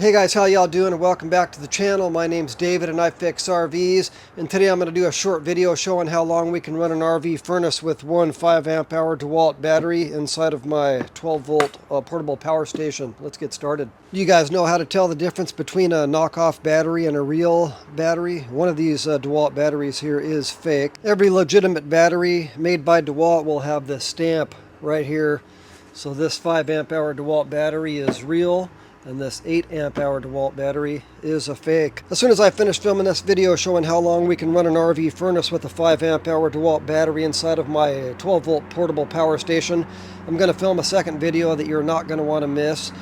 Hey guys, how y'all doing? And welcome back to the channel. My name's David and I fix RVs, and today I'm going to do a short video showing how long we can run an RV furnace with one 5 amp hour Dewalt battery inside of my 12 volt portable power station. Let's get started. You guys know how to tell the difference between a knockoff battery and a real battery? One of these Dewalt batteries here is fake. Every legitimate battery made by Dewalt will have this stamp right here. So this 5 amp hour Dewalt battery is real, and this 8 amp hour Dewalt battery is a fake. As soon as I finish filming this video showing how long we can run an RV furnace with a 5 amp hour Dewalt battery inside of my 12 volt portable power station, I'm going to film a second video that you're not going to want to miss,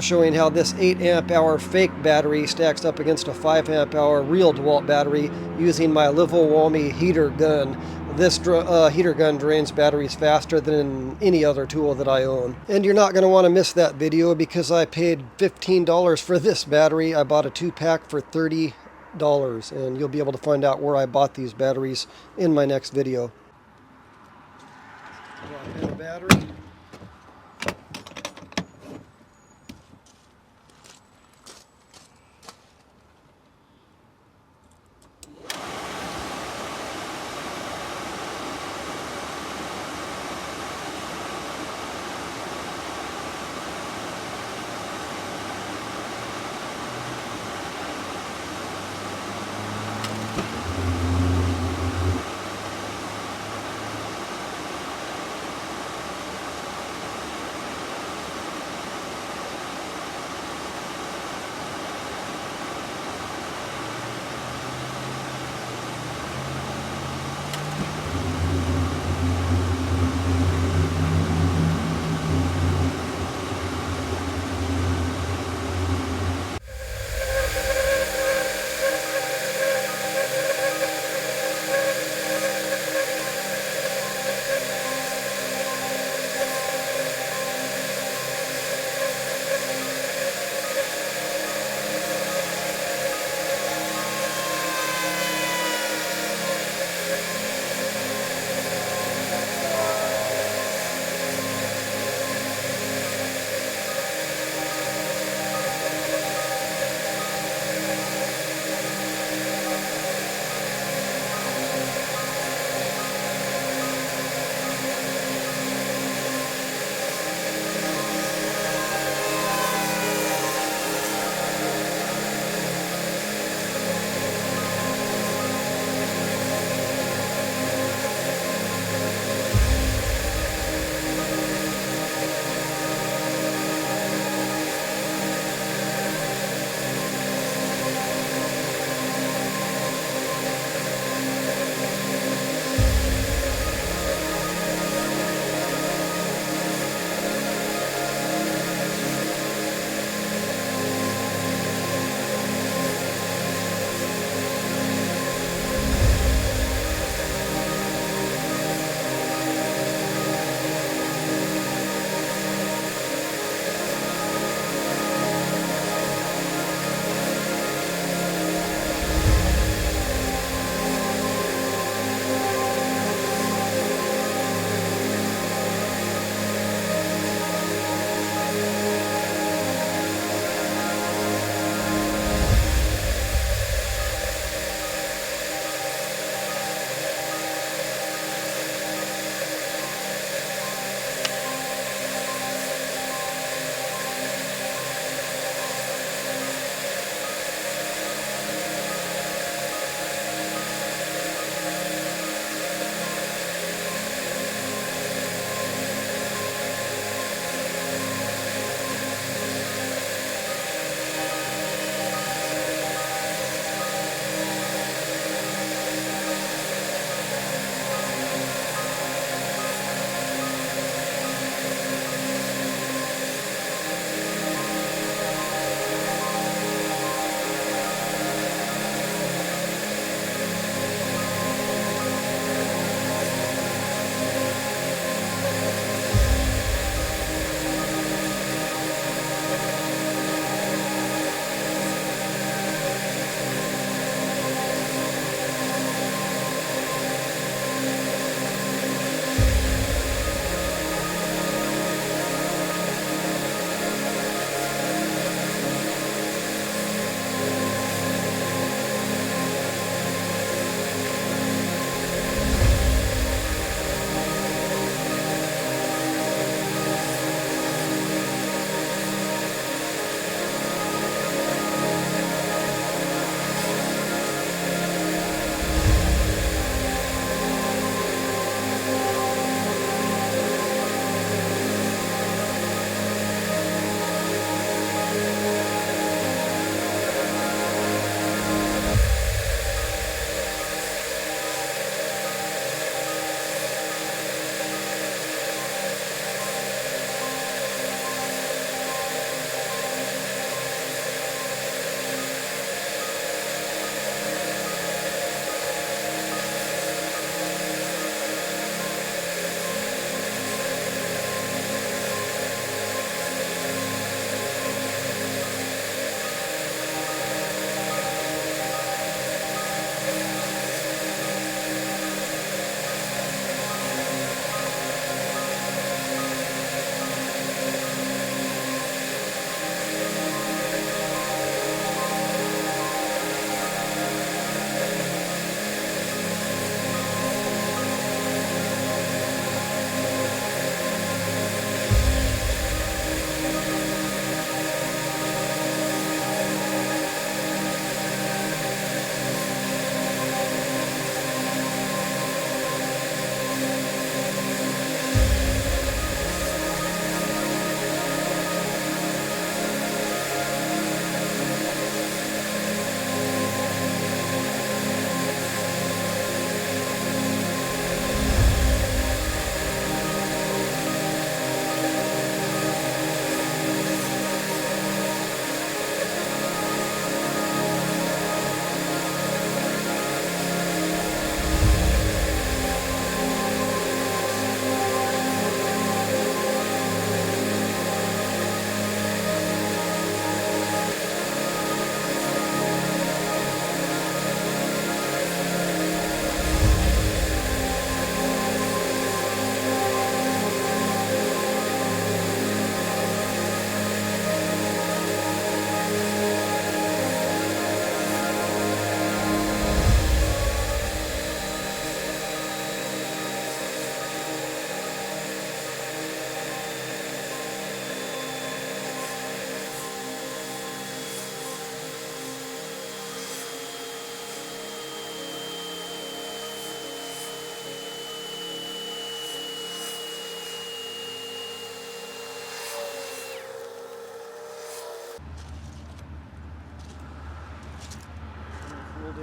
showing how this 8 amp hour fake battery stacks up against a 5 amp hour real Dewalt battery using my Livowami heater gun. This heater gun drains batteries faster than any other tool that I own. And you're not going to want to miss that video because I paid $15 for this battery. I bought a 2-pack for $30, and you'll be able to find out where I bought these batteries in my next video. Drop in a battery.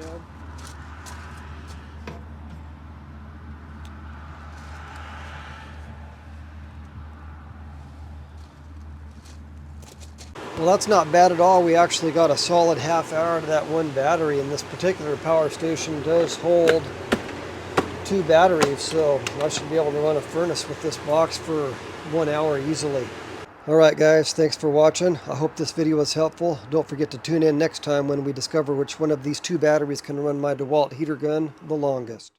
down. Well, that's not bad at all. We actually got a solid half hour to that one battery, and this particular power station does hold 2 batteries, so I should be able to run a furnace with this box for 1 hour easily. Alright guys, thanks for watching. I hope this video was helpful. Don't forget to tune in next time when we discover which one of these 2 batteries can run my Dewalt heater gun the longest.